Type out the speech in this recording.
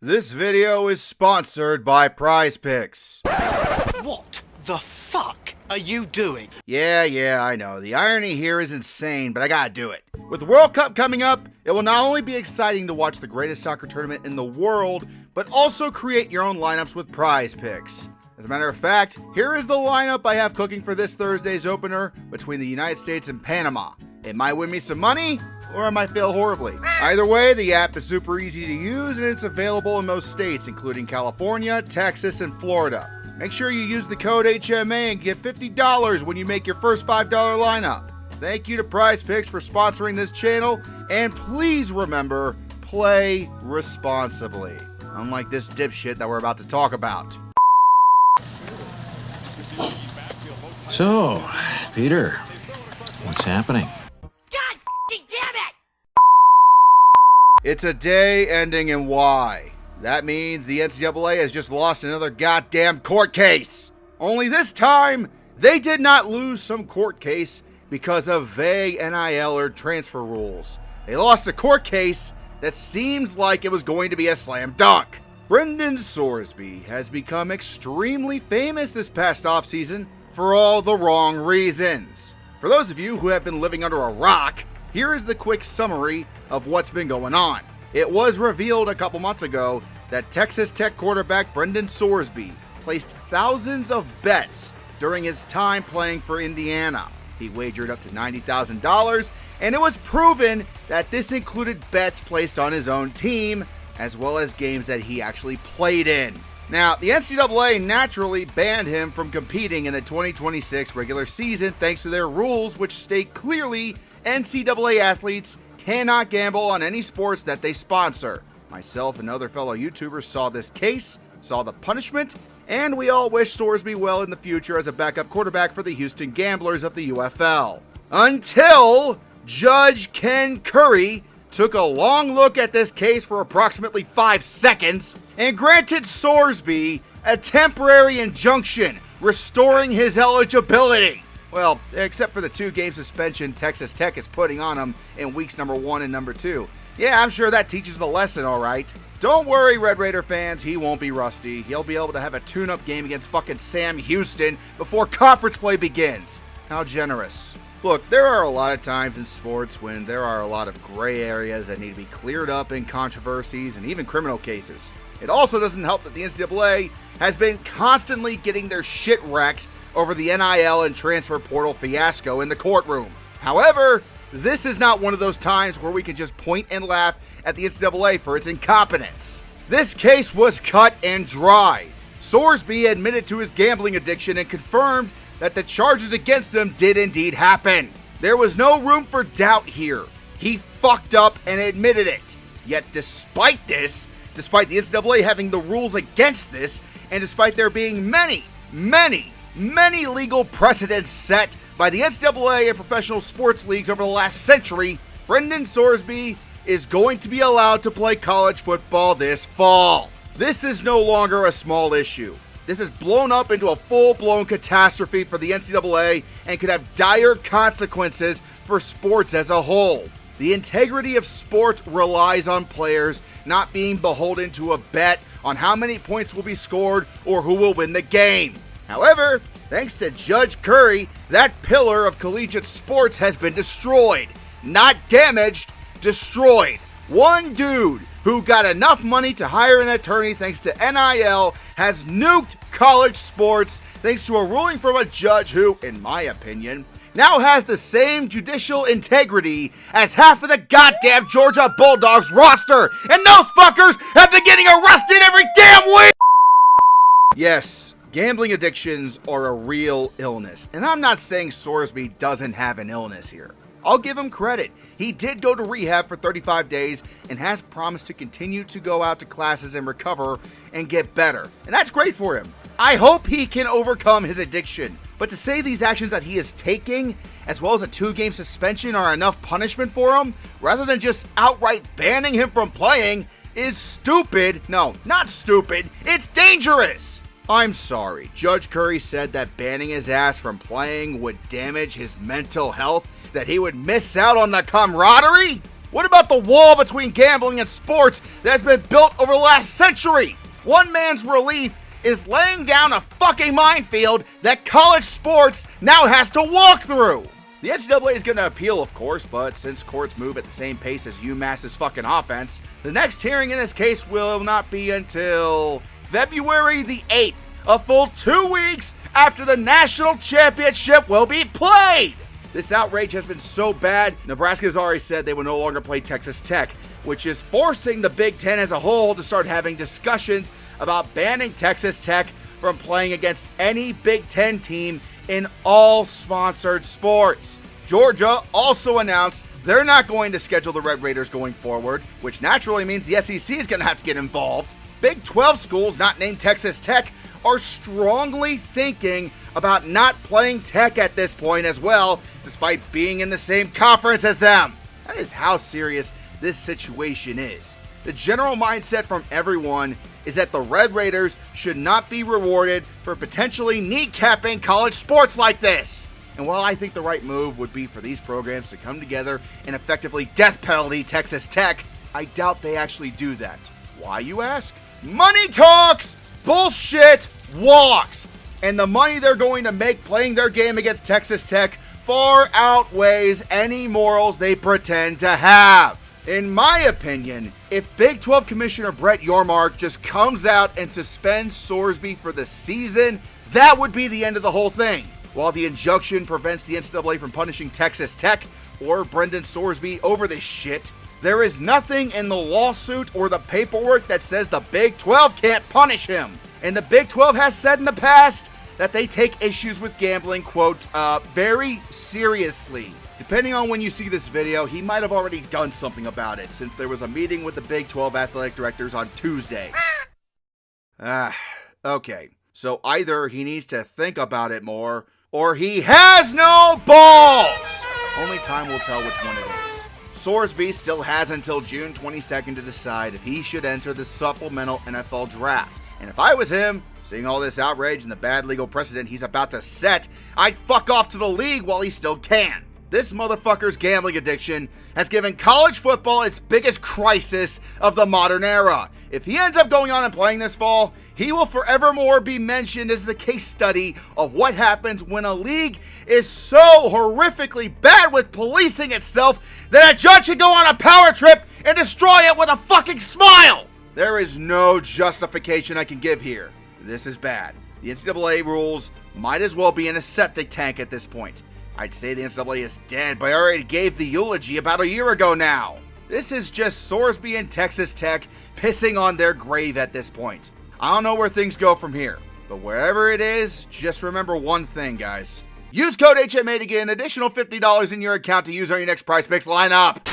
This video is sponsored by Prize Picks. What the fuck are you doing? Yeah, I know. The irony here is insane, but I gotta do it. With the World Cup coming up, it will not only be exciting to watch the greatest soccer tournament in the world, but also create your own lineups with Prize Picks. As a matter of fact, here is the lineup I have cooking for this Thursday's opener between the United States and Panama. It might win me some money, or I might fail horribly. Either way, the app is super easy to use and it's available in most states, including California, Texas, and Florida. Make sure you use the code HMA and get $50 when you make your first $5 lineup. Thank you to Prize Picks for sponsoring this channel, and please remember, play responsibly. Unlike this dipshit that we're about to talk about. So, Peter, what's happening? It's a day ending in Y. That means the NCAA has just lost another goddamn court case. Only this time, they did not lose some court case because of vague NIL or transfer rules. They lost a court case that seems like it was going to be a slam dunk. Brendan Sorsby has become extremely famous this past offseason for all the wrong reasons. For those of you who have been living under a rock, here is the quick summary of what's been going on. It was revealed a couple months ago that Texas Tech quarterback Brendan Sorsby placed thousands of bets during his time playing for Indiana. He wagered up to $90,000, and it was proven that this included bets placed on his own team, as well as games that he actually played in. Now, the NCAA naturally banned him from competing in the 2026 regular season thanks to their rules, which state clearly NCAA athletes cannot gamble on any sports that they sponsor. Myself and other fellow YouTubers saw this case, saw the punishment, and we all wish Sorsby well in the future as a backup quarterback for the Houston Gamblers of the UFL. Until Judge Ken Curry took a long look at this case for approximately 5 seconds and granted Sorsby a temporary injunction, restoring his eligibility. Well, except for the 2-game suspension Texas Tech is putting on him in weeks number 1 and number 2. Yeah, I'm sure that teaches the lesson, alright. Don't worry, Red Raider fans, he won't be rusty. He'll be able to have a tune-up game against fucking Sam Houston before conference play begins. How generous. Look, there are a lot of times in sports when there are a lot of gray areas that need to be cleared up in controversies and even criminal cases. It also doesn't help that the NCAA has been constantly getting their shit wrecked over the NIL and transfer portal fiasco in the courtroom. However, this is not one of those times where we can just point and laugh at the NCAA for its incompetence. This case was cut and dry. Sorsby admitted to his gambling addiction and confirmed that the charges against him did indeed happen. There was no room for doubt here. He fucked up and admitted it. Yet despite this, despite the NCAA having the rules against this, and despite there being many legal precedents set by the NCAA and professional sports leagues over the last century, Brendan Sorsby is going to be allowed to play college football this fall. This is no longer a small issue. This has blown up into a full-blown catastrophe for the NCAA and could have dire consequences for sports as a whole. The integrity of sport relies on players not being beholden to a bet on how many points will be scored or who will win the game. However, thanks to Judge Curry, that pillar of collegiate sports has been destroyed. Not damaged, destroyed. One dude who got enough money to hire an attorney thanks to NIL has nuked college sports thanks to a ruling from a judge who, in my opinion, now has the same judicial integrity as half of the goddamn Georgia Bulldogs roster, and those fuckers have been getting arrested every damn week! Yes, gambling addictions are a real illness, and I'm not saying Sorsby doesn't have an illness here. I'll give him credit. He did go to rehab for 35 days and has promised to continue to go out to classes and recover and get better. And that's great for him. I hope he can overcome his addiction. But to say these actions that he is taking, as well as a 2-game suspension, are enough punishment for him, rather than just outright banning him from playing, is stupid. No, not stupid. It's dangerous. I'm sorry. Judge Curry said that banning his ass from playing would damage his mental health, that he would miss out on the camaraderie? What about the wall between gambling and sports that has been built over the last century? One man's relief is laying down a fucking minefield that college sports now has to walk through. The NCAA is going to appeal, of course, but since courts move at the same pace as UMass's fucking offense, the next hearing in this case will not be until February the 8th, a full 2 weeks after the national championship will be played. This outrage has been so bad, Nebraska has already said they will no longer play Texas Tech, which is forcing the Big Ten as a whole to start having discussions about banning Texas Tech from playing against any Big Ten team in all sponsored sports. Georgia also announced they're not going to schedule the Red Raiders going forward, which naturally means the SEC is going to have to get involved. Big 12 schools not named Texas Tech are strongly thinking about not playing Tech at this point as well, despite being in the same conference as them. That is how serious this situation is. The general mindset from everyone is that the Red Raiders should not be rewarded for potentially kneecapping college sports like this. And while I think the right move would be for these programs to come together and effectively death penalty Texas Tech, I doubt they actually do that. Why, you ask? Money talks, bullshit walks. And the money they're going to make playing their game against Texas Tech far outweighs any morals they pretend to have. In my opinion, if Big 12 Commissioner Brett Yormark just comes out and suspends Sorsby for the season, that would be the end of the whole thing. While the injunction prevents the NCAA from punishing Texas Tech or Brendan Sorsby over this shit, there is nothing in the lawsuit or the paperwork that says the Big 12 can't punish him. And the Big 12 has said in the past that they take issues with gambling, quote, very seriously. Depending on when you see this video, he might have already done something about it, since there was a meeting with the Big 12 athletic directors on Tuesday. Okay. So either he needs to think about it more, or he has no balls! Only time will tell which one it is. Sorsby still has until June 22nd to decide if he should enter the supplemental NFL draft. And if I was him, seeing all this outrage and the bad legal precedent he's about to set, I'd fuck off to the league while he still can. This motherfucker's gambling addiction has given college football its biggest crisis of the modern era. If he ends up going on and playing this fall, he will forevermore be mentioned as the case study of what happens when a league is so horrifically bad with policing itself that a judge should go on a power trip and destroy it with a fucking smile. There is no justification I can give here. This is bad. The NCAA rules might as well be in a septic tank at this point. I'd say the NCAA is dead, but I already gave the eulogy about a year ago now. This is just Sorsby and Texas Tech pissing on their grave at this point. I don't know where things go from here, but wherever it is, just remember one thing, guys. Use code HMA to get an additional $50 in your account to use on your next PrizePicks lineup.